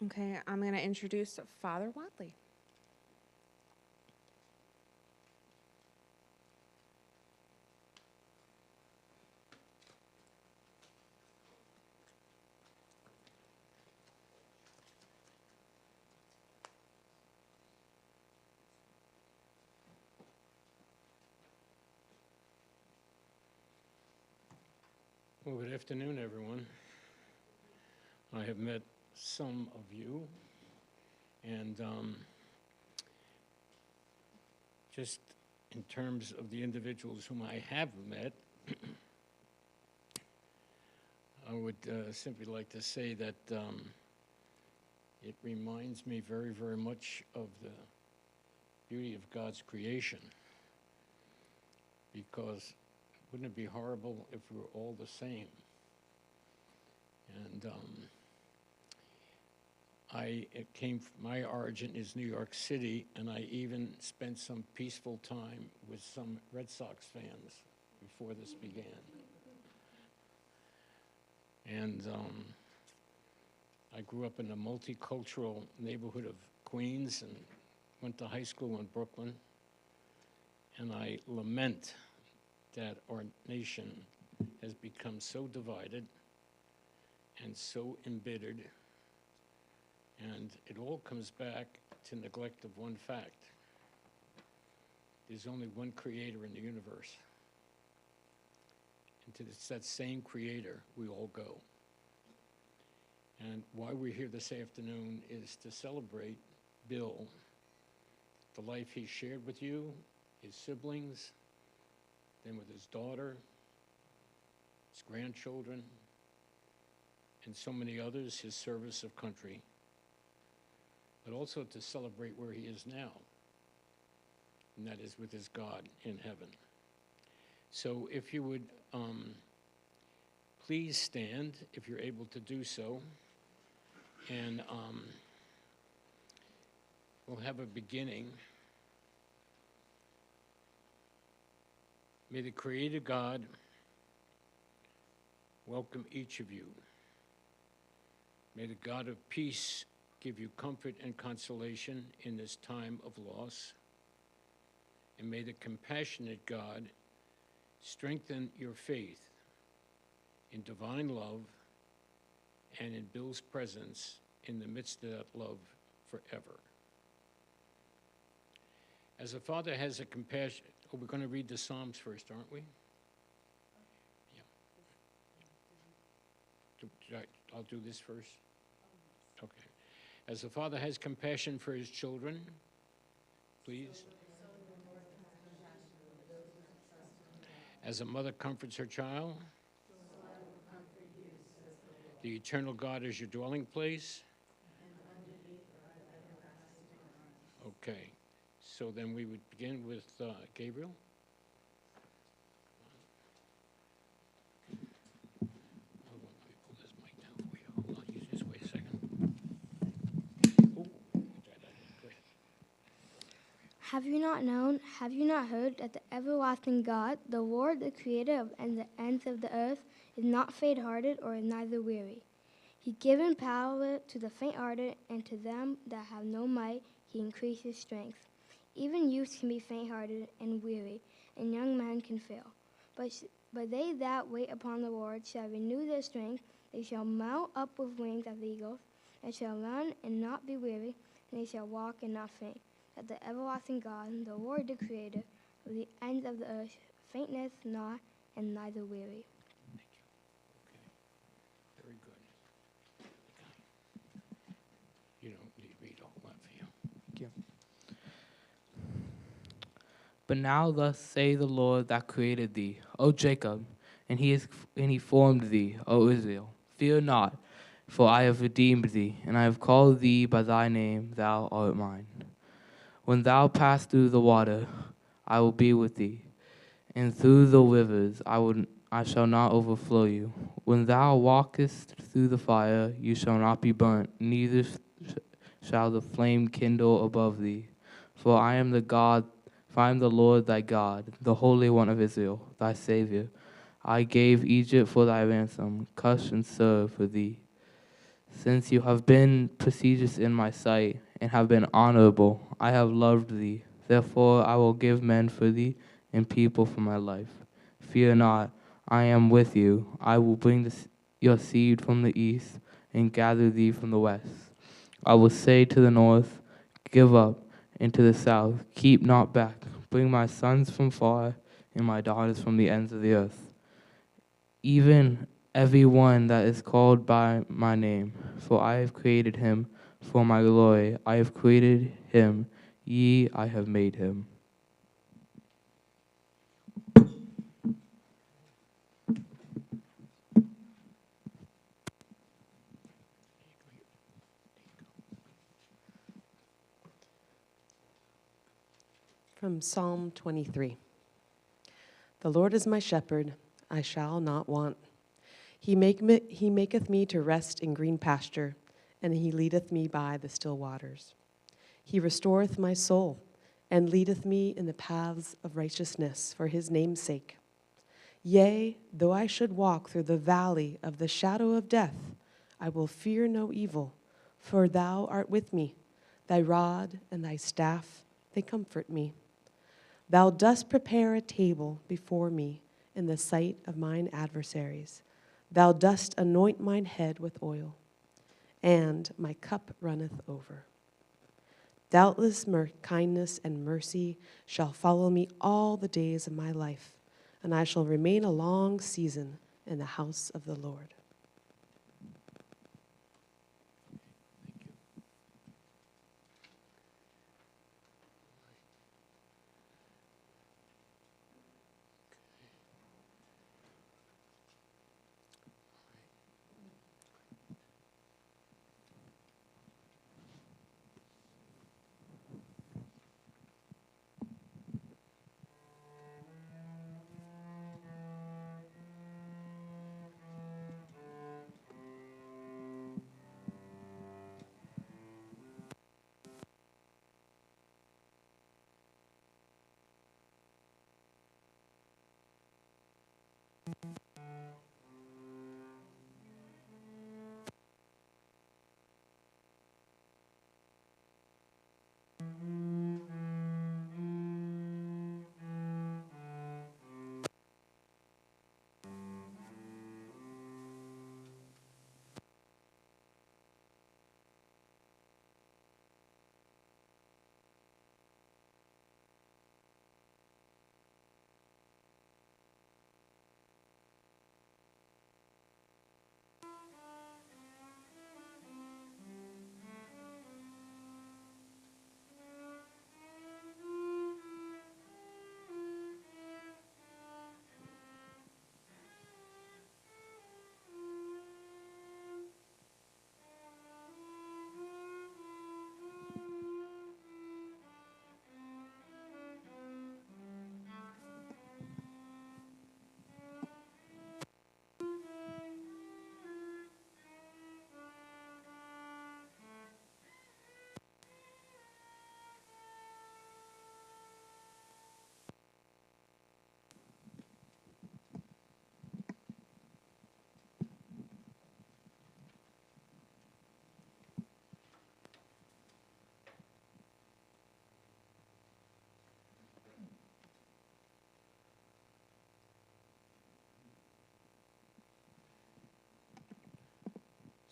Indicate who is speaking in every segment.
Speaker 1: Okay, I'm going to introduce Father Wadley.
Speaker 2: Well, good afternoon, everyone. I have met some of you, and just in terms of the individuals whom I have met, I would simply like to say that it reminds me very, very much of the beauty of God's creation, because wouldn't it be horrible if we were all the same? And my origin is New York City, and I even spent some peaceful time with some Red Sox fans before this began. And I grew up in a multicultural neighborhood of Queens and went to high school in Brooklyn. And I lament that our nation has become so divided and so embittered. And it all comes back to neglect of one fact. There's only one creator in the universe. And to that same creator, we all go. And why we're here this afternoon is to celebrate Bill, the life he shared with you, his siblings, then with his daughter, his grandchildren, and so many others, his service of country, but also to celebrate where he is now, and that is with his God in heaven. So if you would please stand, if you're able to do so, and we'll have a beginning. May the Creator God welcome each of you. May the God of peace give you comfort and consolation in this time of loss. And may the compassionate God strengthen your faith in divine love and in Bill's presence in the midst of that love forever. As a father has a compassion, we're going to read the Psalms first, aren't we? Yeah. I'll do this first. Okay. As a father has compassion for his children, please. As a mother comforts her child, the eternal God is your dwelling place. Okay. So then we would begin with Gabriel. Hold on, let me pull this mic down for you. Hold on, just wait a second. Oh, go ahead.
Speaker 3: Have you not known, have you not heard that the everlasting God, the Lord, the creator of and the ends of the earth, is not faint-hearted or is neither weary? He given power to the faint-hearted, and to them that have no might he increases strength. Even youths can be faint-hearted and weary, and young men can fail. But they that wait upon the Lord shall renew their strength. They shall mount up with wings as eagles. They shall run and not be weary, and they shall walk and not faint. That the everlasting God, the Lord, the creator of the ends of the earth, fainteth not and neither weary.
Speaker 2: Thank you. Okay. Very good. Okay. You don't need me to hold that for you.
Speaker 4: Thank you. But now thus say the Lord that created thee, O Jacob, and he formed thee, O Israel. Fear not, for I have redeemed thee, and I have called thee by thy name, thou art mine. When thou pass through the water, I will be with thee, and through the rivers I shall not overflow you. When thou walkest through the fire, you shall not be burnt, neither shall the flame kindle above thee. For I am the Lord thy God, the Holy One of Israel, thy Savior. I gave Egypt for thy ransom, Cush and Ser for thee. Since you have been prestigious in my sight and have been honorable, I have loved thee. Therefore I will give men for thee and people for my life. Fear not, I am with you. I will bring your seed from the east and gather thee from the west. I will say to the north, give up, and to the south, keep not back. Bring my sons from far and my daughters from the ends of the earth. Even every one that is called by my name, for I have created him for my glory. I have created him, I have made him.
Speaker 5: From Psalm 23. The Lord is my shepherd, I shall not want. He maketh me to rest in green pasture, and he leadeth me by the still waters. He restoreth my soul, and leadeth me in the paths of righteousness for his name's sake. Yea, though I should walk through the valley of the shadow of death, I will fear no evil, for thou art with me. Thy rod and thy staff, they comfort me. Thou dost prepare a table before me in the sight of mine adversaries. Thou dost anoint mine head with oil, and my cup runneth over. Doubtless kindness and mercy shall follow me all the days of my life, and I shall remain a long season in the house of the Lord.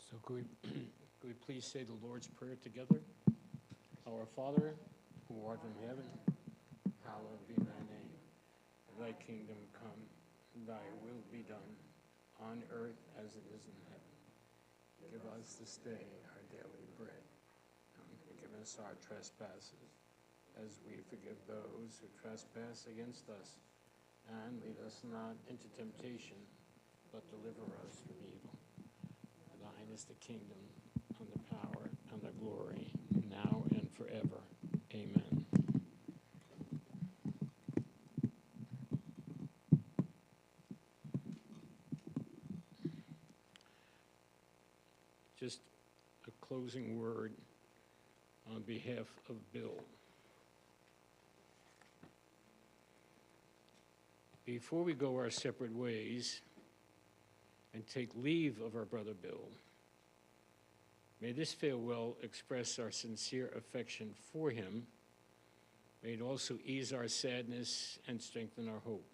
Speaker 2: So could we please say the Lord's Prayer together? Our Father, who art in heaven, hallowed be thy name. Thy kingdom come, thy will be done, on earth as it is in heaven. Give us this day our daily bread, and forgive us our trespasses, as we forgive those who trespass against us. And lead us not into temptation, but deliver us from evil. For thine is the kingdom, and the power, and the glory, now and forever. Amen. Just a closing word on behalf of Bill. Before we go our separate ways and take leave of our brother Bill, May this farewell express our sincere affection for him. May it also ease our sadness and strengthen our hope.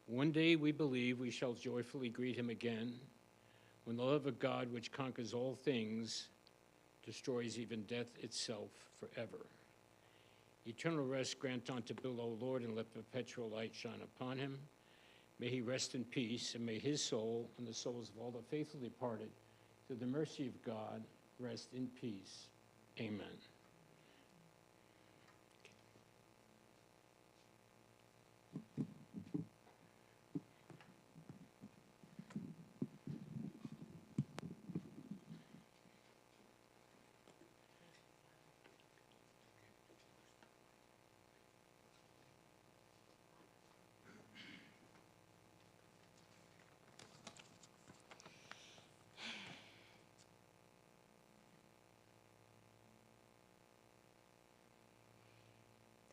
Speaker 2: One day we believe we shall joyfully greet him again, when the love of God, which conquers all things, destroys even death itself forever. Eternal rest grant unto Bill, O Lord, and let perpetual light shine upon him. May he rest in peace, and may his soul and the souls of all the faithful departed, through the mercy of God, rest in peace. Amen.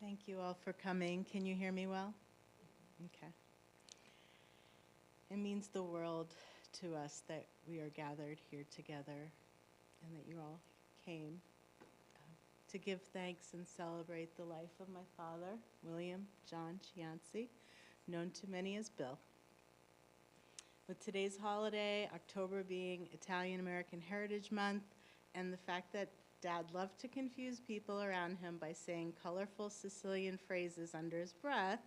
Speaker 6: Thank you all for coming. Can you hear me well? Okay. It means the world to us that we are gathered here together and that you all came to give thanks and celebrate the life of my father, William John Gianci, known to many as Bill. With today's holiday, October being Italian American Heritage Month, and the fact that Dad loved to confuse people around him by saying colorful Sicilian phrases under his breath,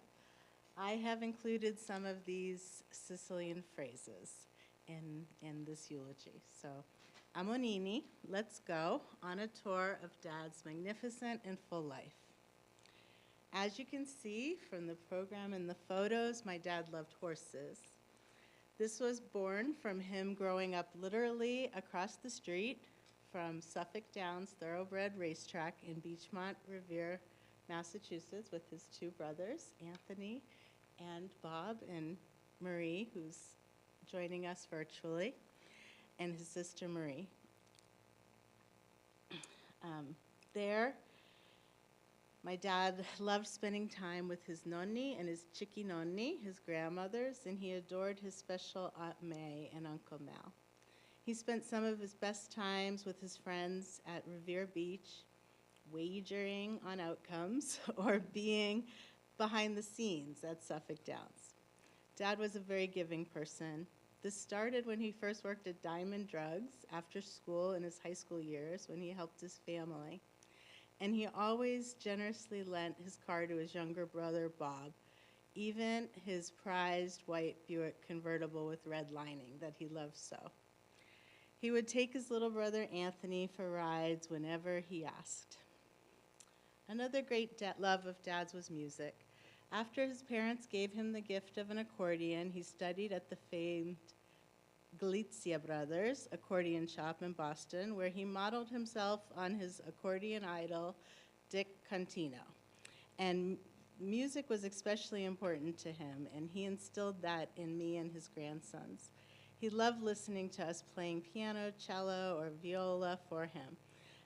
Speaker 6: I have included some of these Sicilian phrases in this eulogy. So, Amonini, let's go on a tour of Dad's magnificent and full life. As you can see from the program and the photos, my dad loved horses. This was born from him growing up literally across the street from Suffolk Downs Thoroughbred Racetrack in Beachmont, Revere, Massachusetts, with his two brothers, Anthony and Bob, and Marie, who's joining us virtually, and his sister Marie. There, my dad loved spending time with his nonni and his chickie nonni, his grandmothers, and he adored his special Aunt May and Uncle Mel. He spent some of his best times with his friends at Revere Beach, wagering on outcomes or being behind the scenes at Suffolk Downs. Dad was a very giving person. This started when he first worked at Diamond Drugs after school in his high school years when he helped his family. And he always generously lent his car to his younger brother, Bob, even his prized white Buick convertible with red lining that he loved so. He would take his little brother Anthony for rides whenever he asked. Another great love of Dad's was music. After his parents gave him the gift of an accordion, he studied at the famed Galizia Brothers accordion shop in Boston, where he modeled himself on his accordion idol, Dick Contino. And music was especially important to him, and he instilled that in me and his grandsons. He loved listening to us playing piano, cello, or viola for him.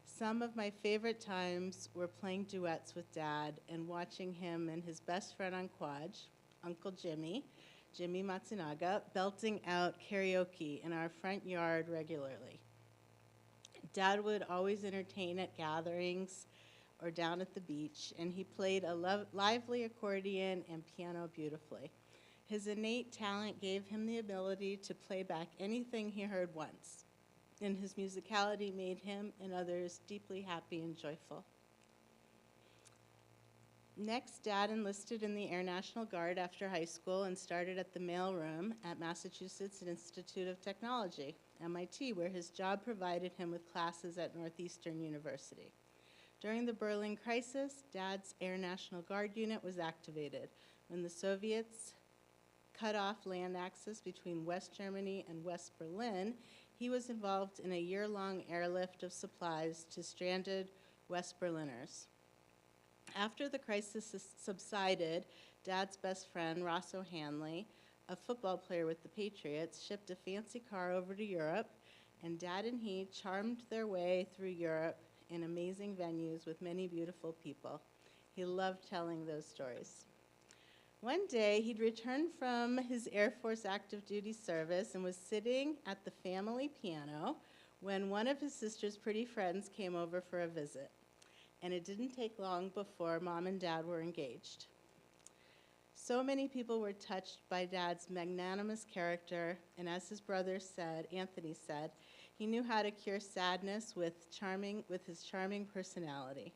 Speaker 6: Some of my favorite times were playing duets with Dad and watching him and his best friend on Quad, Uncle Jimmy Matsunaga, belting out karaoke in our front yard regularly. Dad would always entertain at gatherings or down at the beach, and he played a lively accordion and piano beautifully. His innate talent gave him the ability to play back anything he heard once, and his musicality made him and others deeply happy and joyful. Next, Dad enlisted in the Air National Guard after high school and started at the mailroom at Massachusetts Institute of Technology, MIT, where his job provided him with classes at Northeastern University. During the Berlin crisis, Dad's Air National Guard unit was activated. When the Soviets cut off land access between West Germany and West Berlin, he was involved in a year-long airlift of supplies to stranded West Berliners. After the crisis subsided, Dad's best friend, Rosso Hanley, a football player with the Patriots, shipped a fancy car over to Europe, and Dad and he charmed their way through Europe in amazing venues with many beautiful people. He loved telling those stories. One day, he'd returned from his Air Force active duty service and was sitting at the family piano when one of his sister's pretty friends came over for a visit. And it didn't take long before Mom and Dad were engaged. So many people were touched by Dad's magnanimous character, and as his brother said, Anthony said, he knew how to cure sadness with his charming personality.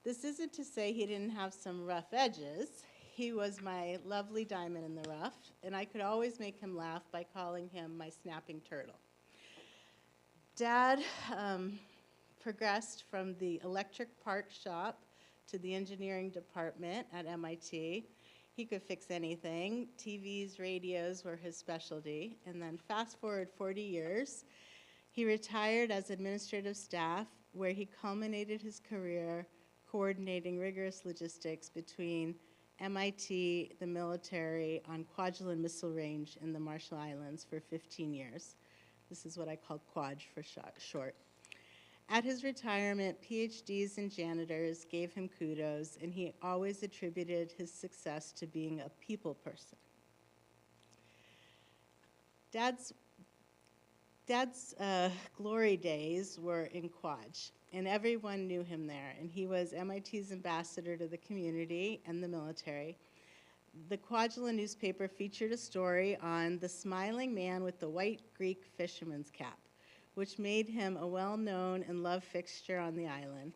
Speaker 6: This isn't to say he didn't have some rough edges. He was my lovely diamond in the rough, and I could always make him laugh by calling him my snapping turtle. Dad progressed from the electric part shop to the engineering department at MIT. He could fix anything. TVs, radios were his specialty. And then fast forward 40 years, he retired as administrative staff, where he culminated his career coordinating rigorous logistics between MIT, the military, on Kwajalein Missile Range in the Marshall Islands for 15 years. This is what I call Kwaj for short. At his retirement, PhDs and janitors gave him kudos, and he always attributed his success to being a people person. Dad's glory days were in Kwaj, and everyone knew him there, and he was MIT's ambassador to the community and the military. The Kwajalein newspaper featured a story on the smiling man with the white Greek fisherman's cap, which made him a well-known and loved fixture on the island.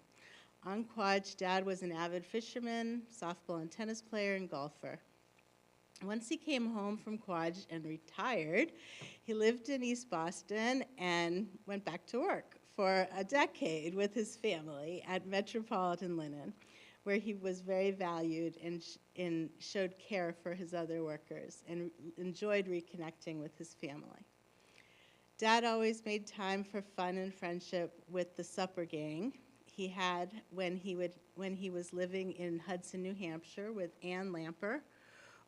Speaker 6: On Kwaj, Dad was an avid fisherman, softball and tennis player, and golfer. Once he came home from Kwaj and retired, he lived in East Boston and went back to work for a decade with his family at Metropolitan Linen, where he was very valued and showed care for his other workers and enjoyed reconnecting with his family. Dad always made time for fun and friendship with the supper gang he had when he was living in Hudson, New Hampshire with Ann Lamper,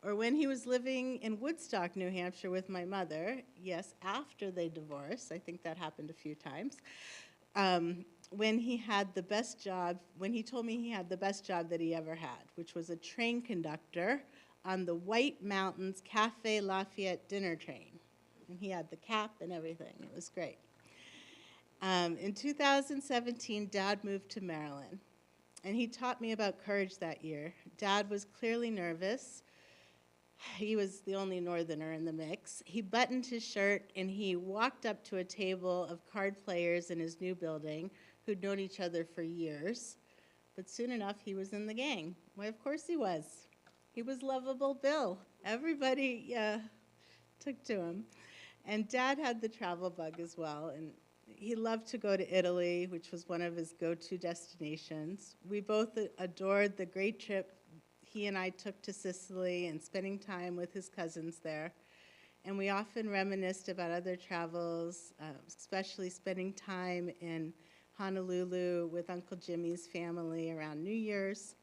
Speaker 6: or when he was living in Woodstock, New Hampshire with my mother, yes, after they divorced. I think that happened a few times. When he had the best job, when he told me he had the best job that he ever had, which was a train conductor on the White Mountains Cafe Lafayette dinner train. And he had the cap and everything. It was great. In 2017, Dad moved to Maryland, and he taught me about courage that year. Dad was clearly nervous. He was the only northerner in the mix. He buttoned his shirt, and he walked up to a table of card players in his new building who'd known each other for years. But soon enough, he was in the gang. Why, of course he was. He was lovable Bill. Everybody took to him. And Dad had the travel bug as well, and he loved to go to Italy, which was one of his go-to destinations. We both adored the great trip he and I took to Sicily and spending time with his cousins there. And we often reminisced about other travels, especially spending time in Honolulu with Uncle Jimmy's family around New Year's.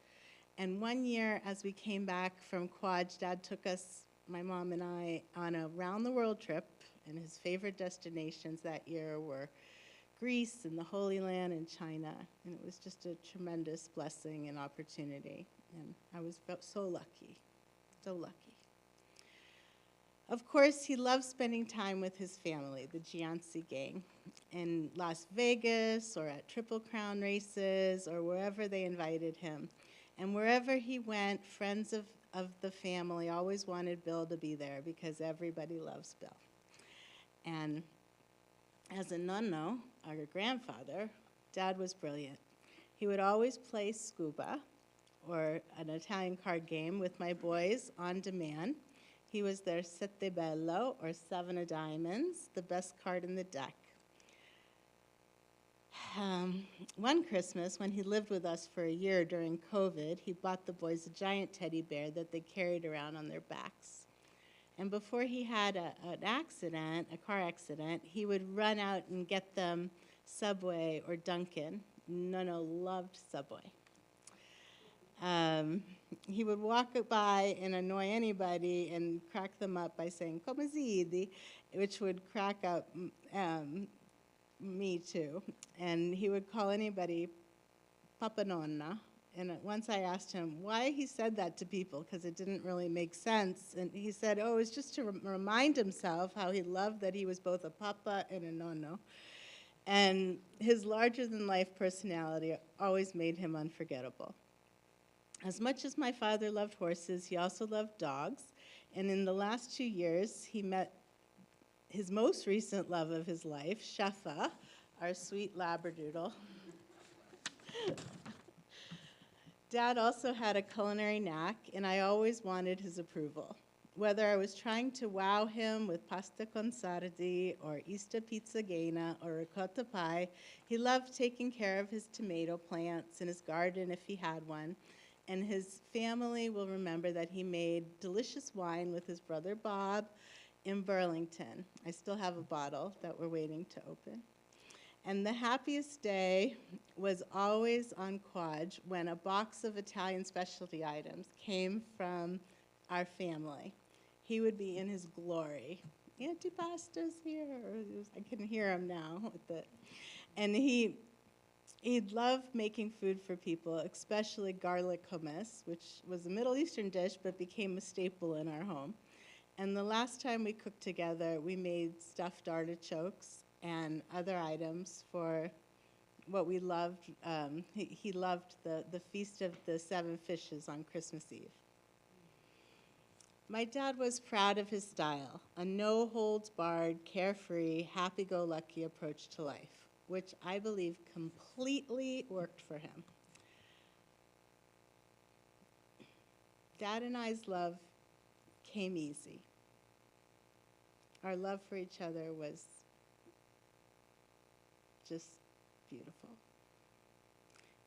Speaker 6: And one year, as we came back from Kwaj, Dad took us, my mom and I, on a round-the-world trip, and his favorite destinations that year were Greece and the Holy Land and China. And it was just a tremendous blessing and opportunity. And I felt so lucky, so lucky. Of course, he loved spending time with his family, the Gianci gang, in Las Vegas or at Triple Crown races or wherever they invited him. And wherever he went, friends of the family always wanted Bill to be there because everybody loves Bill. And as a nonno, our grandfather, Dad was brilliant. He would always play scuba, or an Italian card game, with my boys on demand. He was their Sette Bello, or Seven of Diamonds, the best card in the deck. One Christmas, when he lived with us for a year during COVID, he bought the boys a giant teddy bear that they carried around on their backs. And before he had a car accident, he would run out and get them Subway or Dunkin'. Nono loved Subway. He would walk by and annoy anybody and crack them up by saying, "Come zidi," which would crack up me too. And he would call anybody Papa Nonna. And once I asked him why he said that to people, because it didn't really make sense. And he said, it's just to remind himself how he loved that he was both a papa and a nonno. And his larger-than-life personality always made him unforgettable. As much as my father loved horses, he also loved dogs. And in the last 2 years, he met his most recent love of his life, Shafa, our sweet Labradoodle. Dad also had a culinary knack, and I always wanted his approval. Whether I was trying to wow him with pasta con sardi or Easter pizzagena or ricotta pie, he loved taking care of his tomato plants and his garden if he had one. And his family will remember that he made delicious wine with his brother Bob in Burlington. I still have a bottle that we're waiting to open. And the happiest day was always on Quad when a box of Italian specialty items came from our family. He would be in his glory. Antipasta's here. I can hear him now with it. And he loved making food for people, especially garlic hummus, which was a Middle Eastern dish but became a staple in our home. And the last time we cooked together, we made stuffed artichokes and other items for what we loved. He loved the Feast of the Seven Fishes on Christmas Eve. My dad was proud of his style, a no-holds-barred, carefree, happy-go-lucky approach to life, which I believe completely worked for him. Dad and I's love came easy. Our love for each other was just beautiful.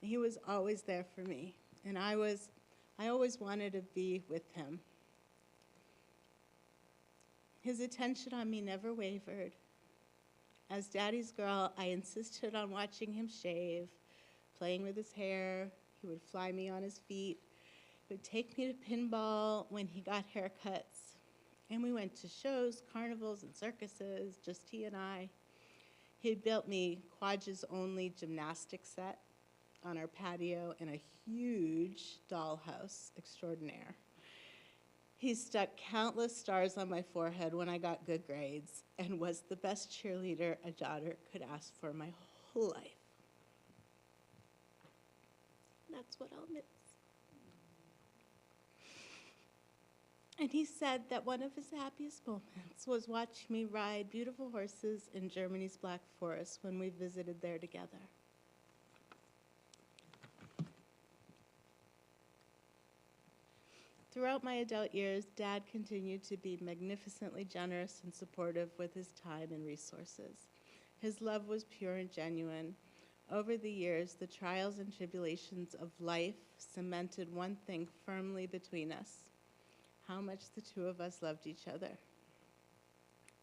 Speaker 6: And he was always there for me, and I always wanted to be with him. His attention on me never wavered. As Daddy's girl, I insisted on watching him shave, playing with his hair. He would fly me on his feet. He would take me to pinball when he got haircuts. And we went to shows, carnivals, and circuses, just he and I. He built me Quad's only gymnastics set on our patio and a huge dollhouse extraordinaire. He stuck countless stars on my forehead when I got good grades and was the best cheerleader a daughter could ask for my whole life. That's what I'll miss. And he said that one of his happiest moments was watching me ride beautiful horses in Germany's Black Forest when we visited there together. Throughout my adult years, Dad continued to be magnificently generous and supportive with his time and resources. His love was pure and genuine. Over the years, the trials and tribulations of life cemented one thing firmly between us: how much the two of us loved each other.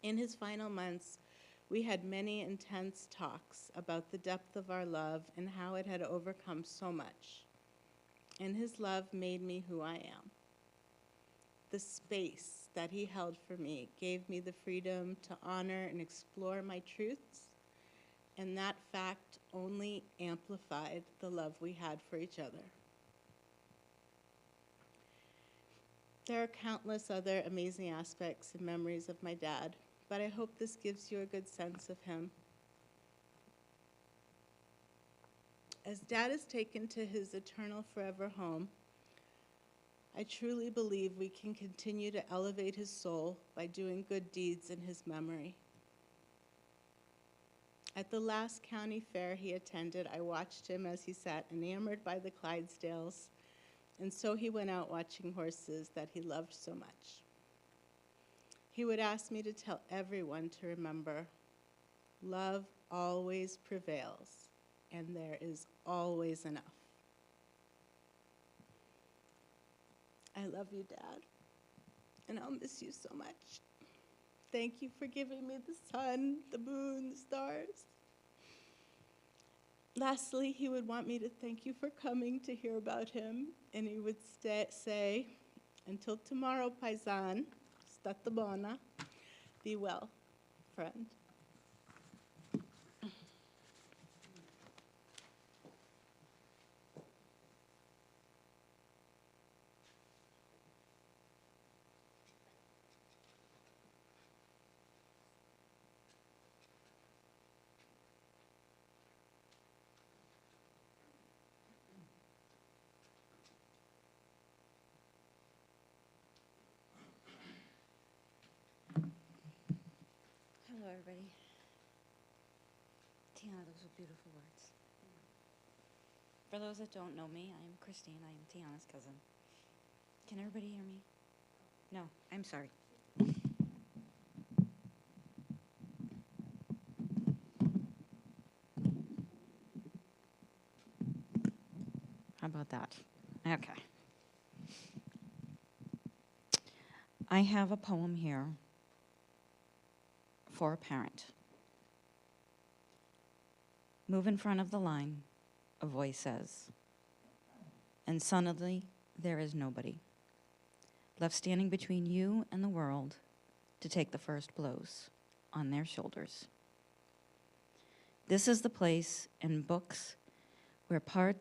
Speaker 6: In his final months, we had many intense talks about the depth of our love and how it had overcome so much. And his love made me who I am. The space that he held for me gave me the freedom to honor and explore my truths, and that fact only amplified the love we had for each other. There are countless other amazing aspects and memories of my dad, but I hope this gives you a good sense of him. As Dad is taken to his eternal forever home, I truly believe we can continue to elevate his soul by doing good deeds in his memory. At the last county fair he attended, I watched him as he sat enamored by the Clydesdales, and so he went out watching horses that he loved so much. He would ask me to tell everyone to remember, love always prevails, and there is always enough. I love you, Dad, and I'll miss you so much. Thank you for giving me the sun, the moon, the stars. Lastly, he would want me to thank you for coming to hear about him, and he would say, until tomorrow, paisan, stata buona, be well, friend.
Speaker 7: Those are beautiful words. For those that don't know me, I am Christine. I am Tiana's cousin. Can everybody hear me? No, I'm sorry. How about that? Okay. I have a poem here for a parent. Move in front of the line, a voice says, and suddenly there is nobody left standing between you and the world to take the first blows on their shoulders. This is the place in books where part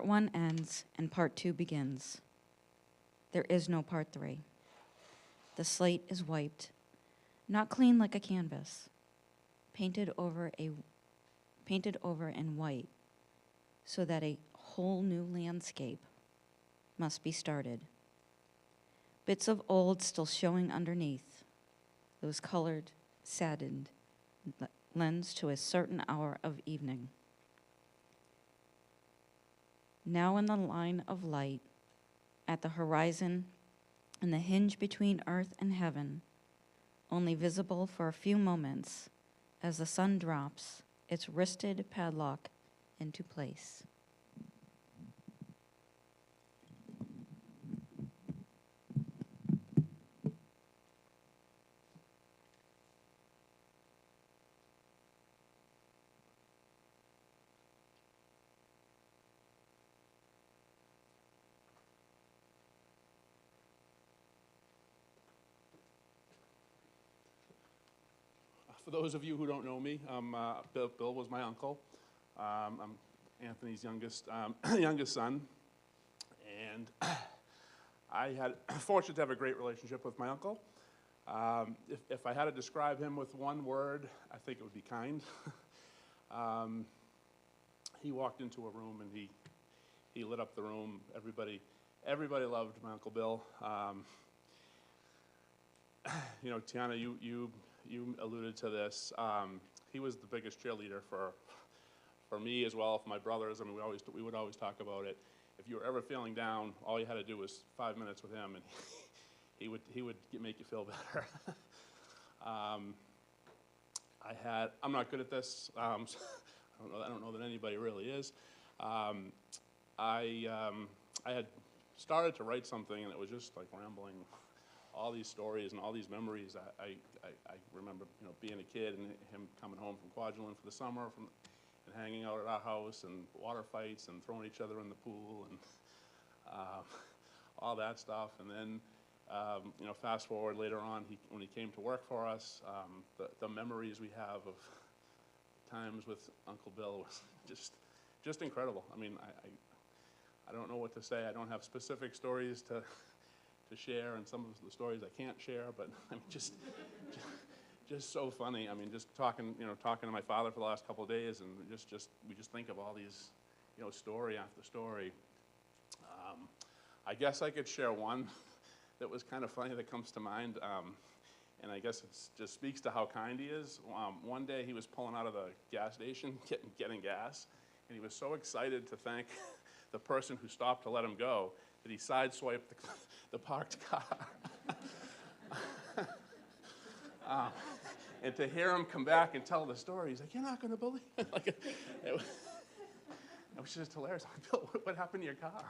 Speaker 7: one ends and part two begins. There is no part three. The slate is wiped, not clean like a canvas, painted over in white, so that a whole new landscape must be started. Bits of old still showing underneath, those colored, saddened lens to a certain hour of evening. Now in the line of light, at the horizon, and the hinge between earth and heaven, only visible for a few moments as the sun drops its wristed padlock into place.
Speaker 8: For those of you who don't know me, Bill was my uncle. I'm Anthony's youngest son, and I had fortunate to have a great relationship with my uncle. If I had to describe him with one word, I think it would be kind. He walked into a room and he lit up the room. Everybody loved my Uncle Bill. You know, Tiana, you alluded to this. He was the biggest cheerleader for me as well, for my brothers. I mean, we would always talk about it. If you were ever feeling down, all you had to do was 5 minutes with him, and he would make you feel better. I'm not good at this. I don't know that anybody really is. I had started to write something, and it was just like rambling. All these stories and all these memories. I remember, you know, being a kid and him coming home from Kwajalein for the summer and hanging out at our house and water fights and throwing each other in the pool and all that stuff. And then, you know, fast forward later on, when he came to work for us, the memories we have of times with Uncle Bill was just incredible. I mean, I don't know what to say. I don't have specific stories to share, and some of the stories I can't share, but I mean, just so funny. I mean, just talking to my father for the last couple of days, and we just think of all these, you know, story after story. I guess I could share one that was kind of funny that comes to mind, and I guess it just speaks to how kind he is. One day he was pulling out of the gas station, getting gas, and he was so excited to thank the person who stopped to let him go that he sideswiped the parked car. And to hear him come back and tell the story, he's like, "You're not going to believe it." Like, it was just hilarious. Like, Bill, what happened to your car?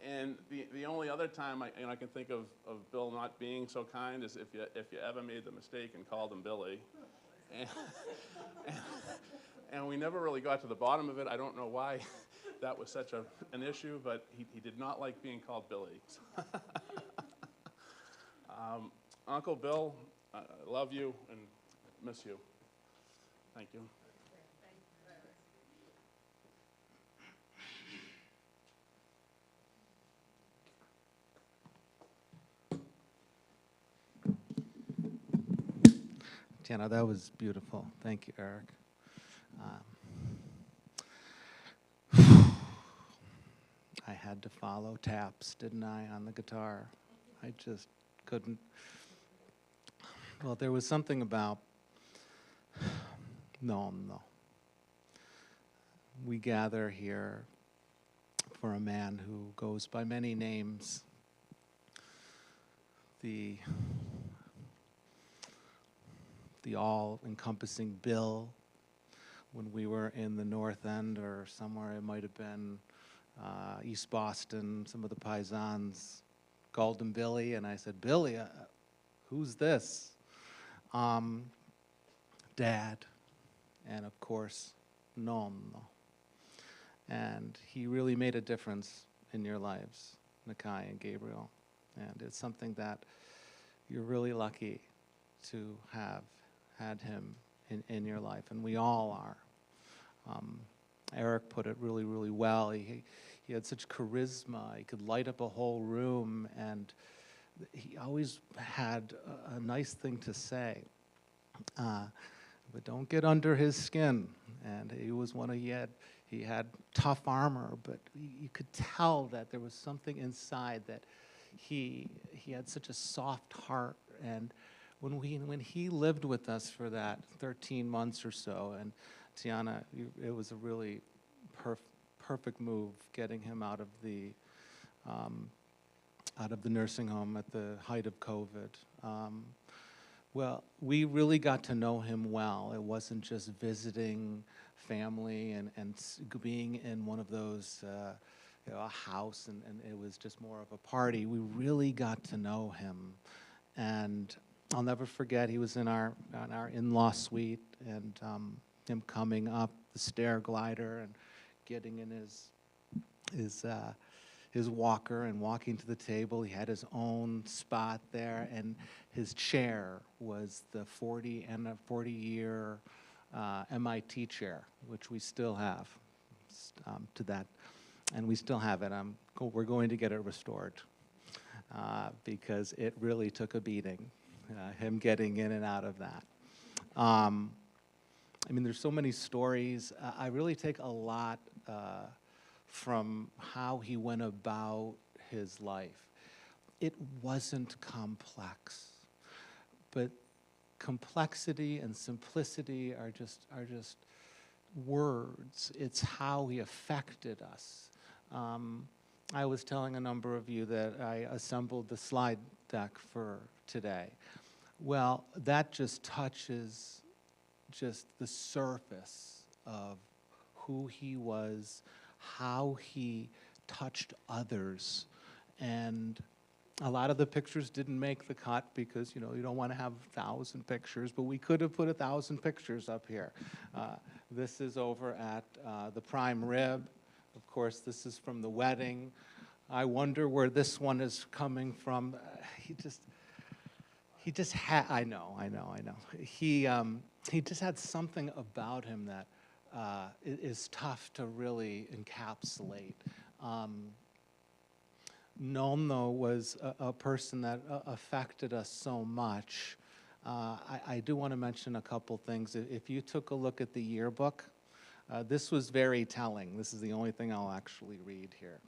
Speaker 8: And the only other time I can think of Bill not being so kind is if you ever made the mistake and called him Billy. And we never really got to the bottom of it. I don't know why that was such an issue, but he did not like being called Billy. Uncle Bill, I love you and miss you. Thank you.
Speaker 9: Tiana, that was beautiful. Thank you, Eric. I had to follow taps, didn't I, on the guitar? I just couldn't. Well, there was something about nonno. We gather here for a man who goes by many names. The all-encompassing Bill. When we were in the North End or somewhere, it might have been East Boston, some of the paisans called him Billy, and I said, Billy, who's this? Dad, and of course, nonno. And he really made a difference in your lives, Nakai and Gabriel. And it's something that you're really lucky to have had him in your life, and we all are. Eric put it really, really well. He had such charisma. He could light up a whole room, and he always had a nice thing to say. But don't get under his skin. And he was he had tough armor, but you could tell that there was something inside that he had such a soft heart. And when he lived with us for that 13 months or so, and Tiana, it was a really perfect move getting him out of the nursing home at the height of COVID. Well, we really got to know him well. It wasn't just visiting family and being in one of those, a house, and it was just more of a party. We really got to know him. And I'll never forget, he was in our in-law suite, and him coming up the stair glider and getting in his walker and walking to the table. He had his own spot there, and his chair was the 40-year MIT chair, which we still have to that, and we still have it. We're going to get it restored because it really took a beating, him getting in and out of that. I mean, there's so many stories. I really take a lot from how he went about his life. It wasn't complex, but complexity and simplicity are just words. It's how he affected us. I was telling a number of you that I assembled the slide deck for today. Well, that just touches just the surface of who he was, how he touched others. And a lot of the pictures didn't make the cut because, you don't want to have 1,000 pictures, but we could have put 1,000 pictures up here. This is over at the prime rib. Of course, this is from the wedding. I wonder where this one is coming from. He just had, I know. He just had something about him that is tough to really encapsulate. Nonno was a person that affected us so much. I do want to mention a couple things. If you took a look at the yearbook, this was very telling. This is the only thing I'll actually read here.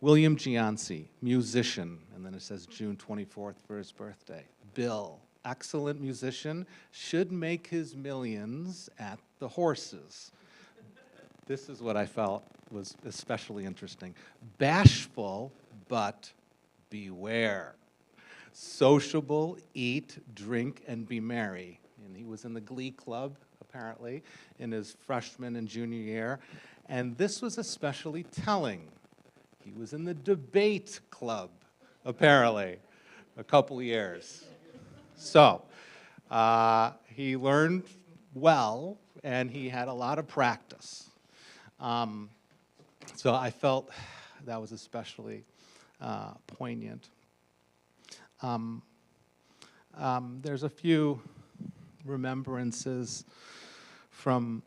Speaker 9: William Gianci, musician, and then it says June 24th for his birthday. Bill, excellent musician, should make his millions at the horses. This is what I felt was especially interesting. Bashful, but beware. Sociable, eat, drink, and be merry. And he was in the Glee Club, apparently, in his freshman and junior year. And this was especially telling. He was in the debate club, apparently, a couple years. So he learned well, and he had a lot of practice. So I felt that was especially poignant. There's a few remembrances from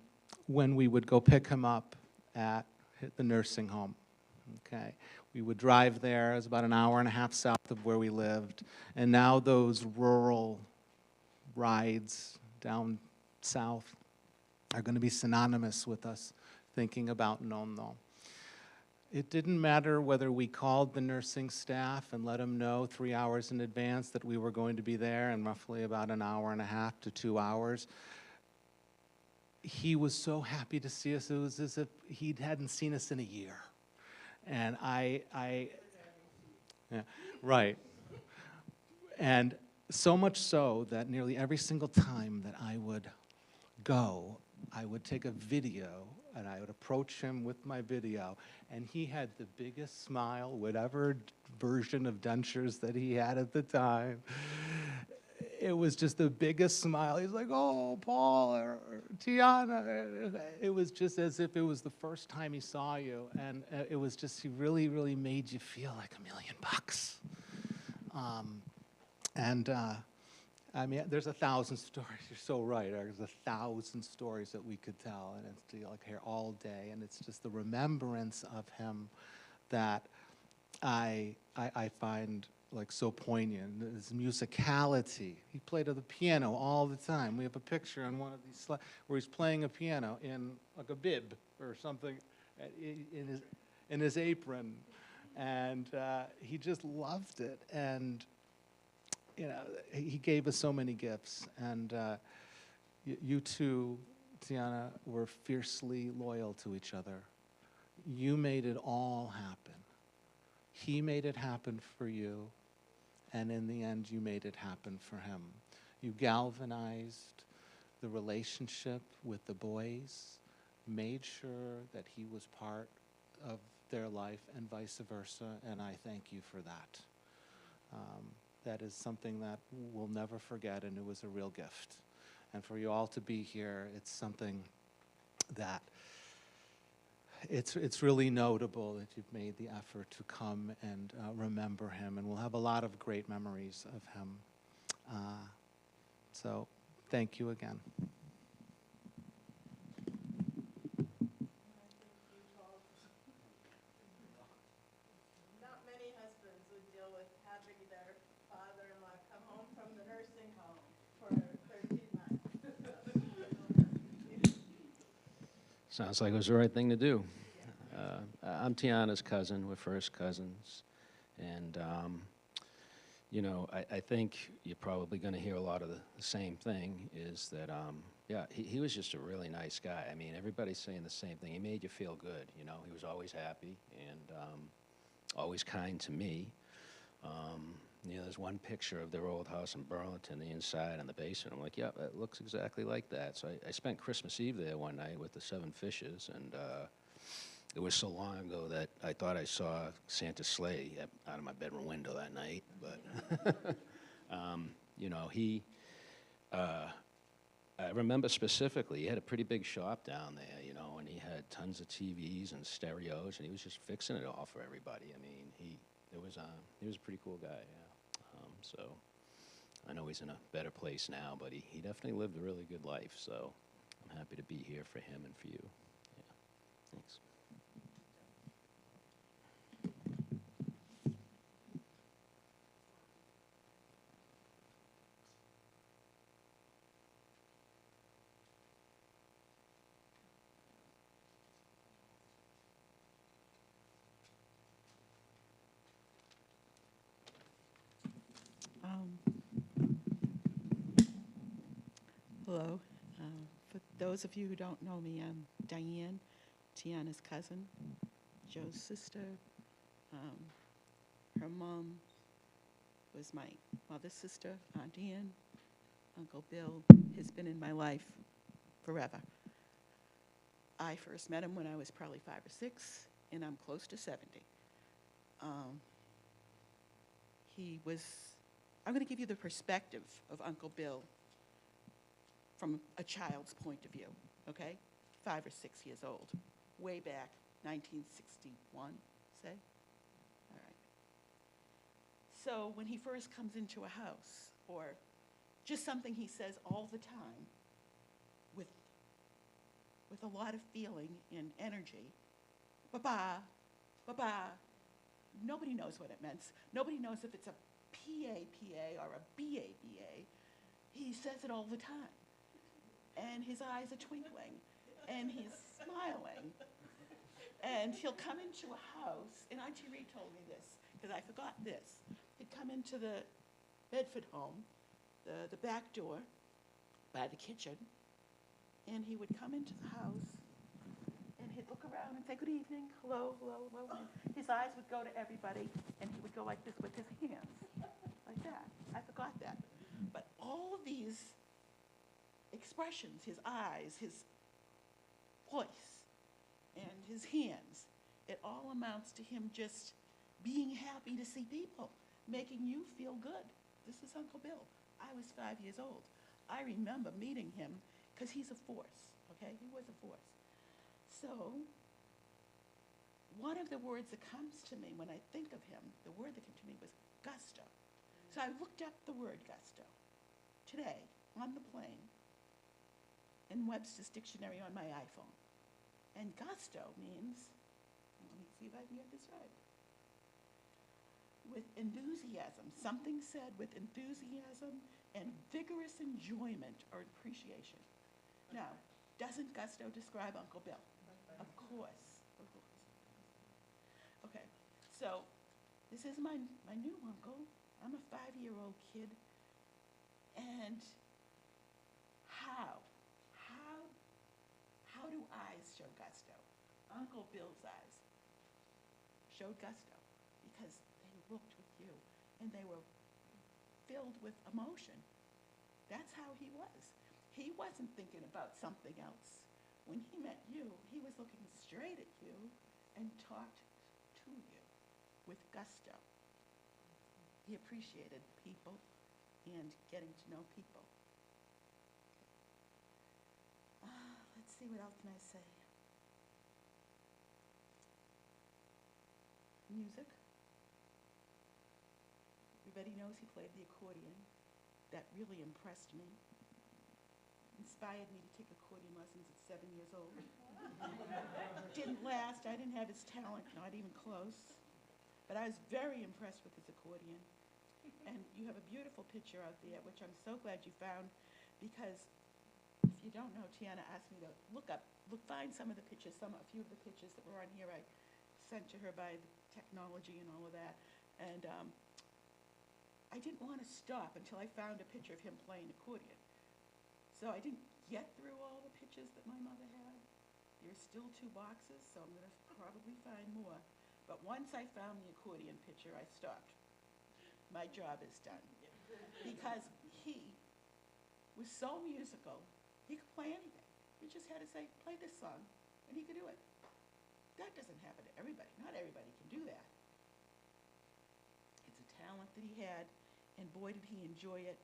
Speaker 9: when we would go pick him up at the nursing home. Okay, we would drive there. It was about an hour and a half south of where we lived. And now those rural rides down south are going to be synonymous with us thinking about nonno. It didn't matter whether we called the nursing staff and let them know 3 hours in advance that we were going to be there in roughly about an hour and a half to 2 hours. he was so happy to see us. It was as if he hadn't seen us in a year. And yeah, right. And so much so that nearly every single time that I would go, I would take a video and I would approach him with my video, and he had the biggest smile, whatever version of dentures that he had at the time. It was just the biggest smile. He's like, "Oh, Paul or Tiana." It was just as if it was the first time he saw you, and it was just, he really, really made you feel like $1,000,000. I mean, there's 1,000 stories. You're so right. There's 1,000 stories that we could tell, and it's like here all day. And it's just the remembrance of him that I find like so poignant. His musicality. He played the piano all the time. We have a picture on one of these slides where he's playing a piano in like a bib or something in his apron, and he just loved it. And you know, he gave us so many gifts, and you two, Tiana, were fiercely loyal to each other. You made it all happen. He made it happen for you, and in the end, you made it happen for him. You galvanized the relationship with the boys, made sure that he was part of their life, and vice versa, and I thank you for that. That is something that we'll never forget, and it was a real gift. And for you all to be here, it's something that it's really notable that you've made the effort to come and remember him, and we'll have a lot of great memories of him. So thank you again.
Speaker 6: Not many husbands would deal with having their father-in-law come home from the nursing home for 13 months.
Speaker 10: Sounds like it was the right thing to do. I'm Tiana's cousin. We're first cousins. And, you know, I think you're probably going to hear a lot of the same thing, is that, yeah, he was just a really nice guy. I mean, everybody's saying the same thing. He made you feel good, you know. He was always happy and always kind to me. You know, there's one picture of their old house in Burlington, the inside and the basement. I'm like, yeah, that looks exactly like that. So I spent Christmas Eve there one night with the 7 fishes, and it was so long ago that I thought I saw Santa's sleigh out of my bedroom window that night. But, you know, I remember specifically, he had a pretty big shop down there, you know, and he had tons of TVs and stereos, and he was just fixing it all for everybody. I mean, he was a pretty cool guy, yeah. So I know he's in a better place now, but he definitely lived a really good life, so I'm happy to be here for him and for you. Yeah, thanks.
Speaker 11: Hello. For those of you who don't know me, I'm Diane, Tiana's cousin, Joe's sister. Her mom was my mother's sister, Aunt Ann. Uncle Bill has been in my life forever. I first met him when I was probably 5 or 6, and I'm close to 70. I'm going to give you the perspective of Uncle Bill from a child's point of view, okay? 5 or 6 years old, way back, 1961, say? All right. So when he first comes into a house, or just something he says all the time with a lot of feeling and energy, ba-ba, ba-ba, nobody knows what it means. Nobody knows if it's a P-A-P-A or a B-A-B-A. He says it all the time. And his eyes are twinkling, and he's smiling. And he'll come into a house, and Auntie Ree told me this, because I forgot this. He'd come into the Bedford home, the back door by the kitchen, and he would come into the house, and he'd look around and say, good evening, hello, hello, hello. And his eyes would go to everybody, and he would go like this with his hands, like that. I forgot that. But all of these expressions, his eyes, his voice, and his hands, it all amounts to him just being happy to see people, making you feel good. This is Uncle Bill. I was 5 years old. I remember meeting him because he's a force, okay? He was a force. So one of the words that comes to me when I think of him, the word that came to me was gusto. So I looked up the word gusto today on the plane in Webster's dictionary on my iPhone. And gusto means, let me see if I can get this right, with enthusiasm, something said with enthusiasm and vigorous enjoyment or appreciation. Now, doesn't gusto describe Uncle Bill? Of course. Of course. Okay, so this is my new uncle. I'm a 5-year-old kid. And how do eyes show gusto? Uncle Bill's eyes showed gusto because they looked with you and they were filled with emotion. That's how he was. He wasn't thinking about something else. When he met you, he was looking straight at you and talked to you with gusto. He appreciated people and getting to know people. Let's see, what else can I say? Music. Everybody knows he played the accordion. That really impressed me. Inspired me to take accordion lessons at 7 years old. Didn't last. I didn't have his talent, not even close. But I was very impressed with his accordion. And you have a beautiful picture out there, which I'm so glad you found, because if you don't know, Tiana asked me to find some of the pictures, a few of the pictures that were on here I sent to her by the technology and all of that. And I didn't want to stop until I found a picture of him playing accordion. So I didn't get through all the pictures that my mother had. There are still 2 boxes, so I'm going to probably find more. But once I found the accordion picture, I stopped. My job is done. Because he was so musical, he could play anything. You just had to say, play this song, and he could do it. That doesn't happen to everybody. Not everybody can do that. It's a talent that he had, and boy, did he enjoy it.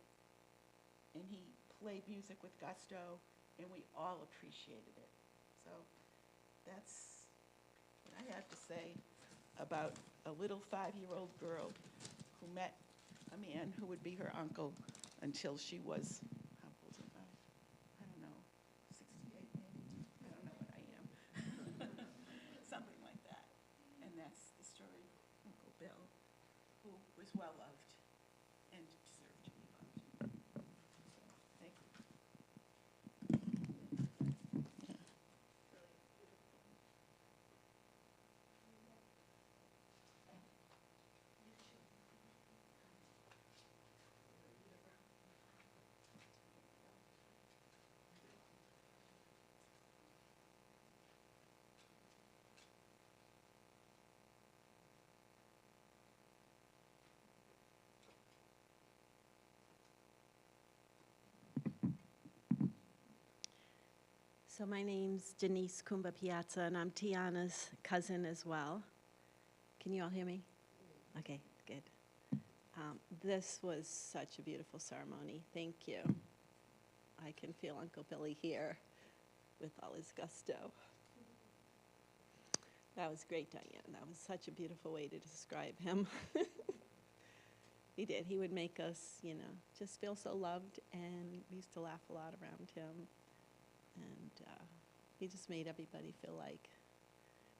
Speaker 11: And he played music with gusto, and we all appreciated it. So that's what I have to say about a little 5-year-old girl who met a man who would be her uncle until she was, how old am I? I don't know, 68 maybe? I don't know what I am. Something like that. And that's the story of Uncle Bill, who was well-loved and deserved to be loved. So, thank you.
Speaker 12: So my name's Denise Kumba Piazza, and I'm Tiana's cousin as well. Can you all hear me? Okay, good. This was such a beautiful ceremony. Thank you. I can feel Uncle Billy here with all his gusto. That was great, Diane. That was such a beautiful way to describe him. He did. He would make us, just feel so loved, and we used to laugh a lot around him. And he just made everybody feel like,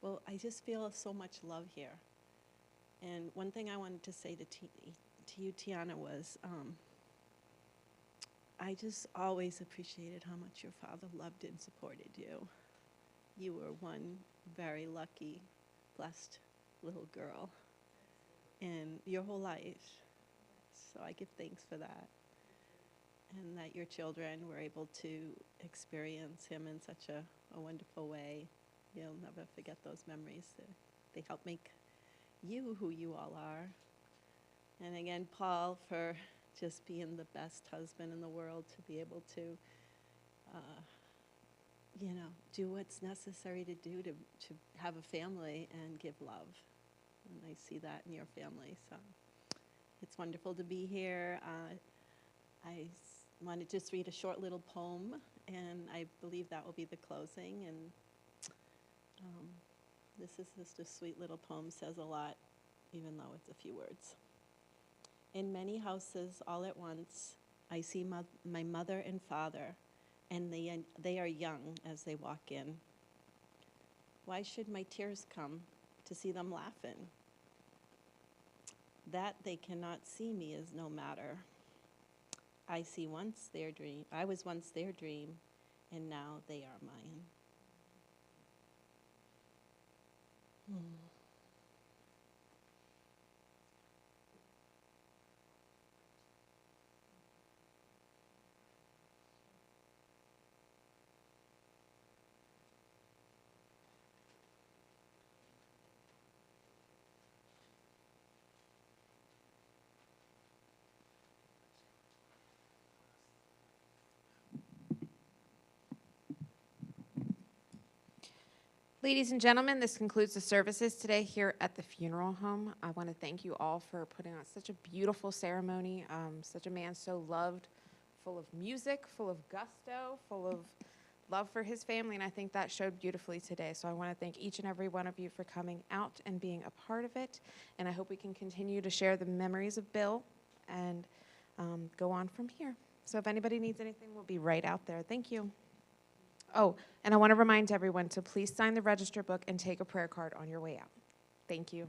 Speaker 12: well, I just feel so much love here. And one thing I wanted to say to you, Tiana, was I just always appreciated how much your father loved and supported you. You were one very lucky, blessed little girl in your whole life. So I give thanks for that. and that your children were able to experience him in such a wonderful way. You'll never forget those memories. They help make you who you all are. And again, Paul, for just being the best husband in the world, to be able to, do what's necessary to do to have a family and give love. And I see that in your family. So it's wonderful to be here. I want to just read a short little poem, and I believe that will be the closing. And this is just a sweet little poem, says a lot, even though it's a few words. In many houses all at once, I see my mother and father, and they are young as they walk in. Why should my tears come to see them laughing? That they cannot see me is no matter. I was once their dream, and now they are mine.
Speaker 1: Ladies and gentlemen, this concludes the services today here at the funeral home. I want to thank you all for putting on such a beautiful ceremony. Such a man so loved, full of music, full of gusto, full of love for his family, and I think that showed beautifully today. So I want to thank each and every one of you for coming out and being a part of it, and I hope we can continue to share the memories of Bill and go on from here. So if anybody needs anything, we'll be right out there. Thank you. Oh, and I want to remind everyone to please sign the register book and take a prayer card on your way out. Thank you.